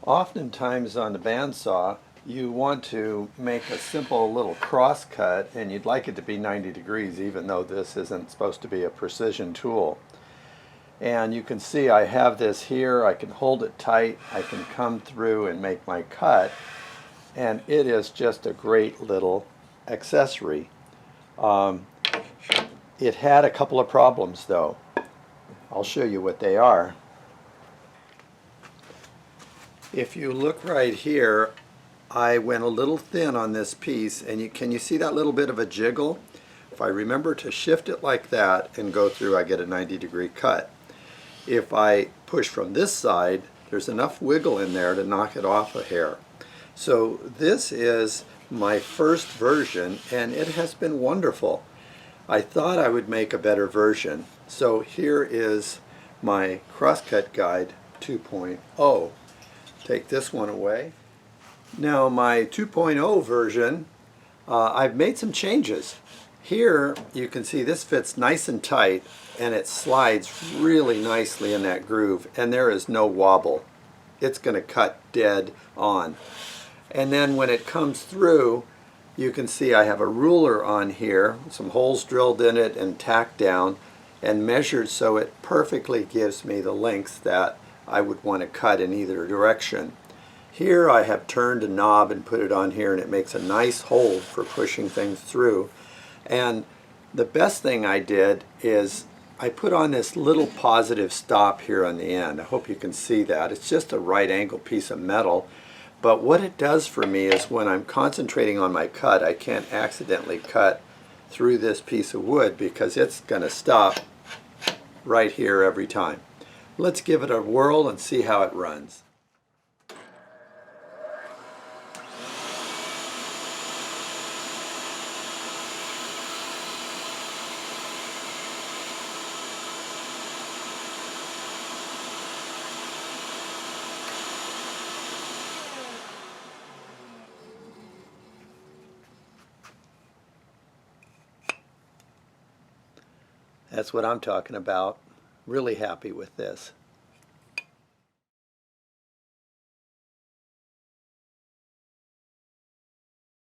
Oftentimes on the bandsaw, you want to make a simple little cross cut and you'd like it to be 90 degrees even though this isn't supposed to be a precision tool. And you can see I have this here, I can hold it tight, I can come through and make my cut, and it is just a great little accessory. It had a couple of problems though. I'll show you what they are. If you look right here, I went a little thin on this piece, and can you see that little bit of a jiggle? If I remember to shift it like that and go through, I get a 90-degree cut. If I push from this side, there's enough wiggle in there to knock it off a hair. So this is my first version, and it has been wonderful. I thought I would make a better version, so here is my Crosscut Guide 2.0. Take this one away. Now my 2.0 version, I've made some changes. Here you can see this fits nice and tight and it slides really nicely in that groove, and there is no wobble. It's going to cut dead on. And then when it comes through, you can see I have a ruler on here, some holes drilled in it and tacked down and measured so it perfectly gives me the length that I would want to cut in either direction. Here I have turned a knob and put it on here, and it makes a nice hole for pushing things through. And the best thing I did is I put on this little positive stop here on the end. I hope you can see that. It's just a right angle piece of metal, but what it does for me is when I'm concentrating on my cut, I can't accidentally cut through this piece of wood because it's going to stop right here every time. Let's give it a whirl and see how it runs. That's what I'm talking about. Really happy with this.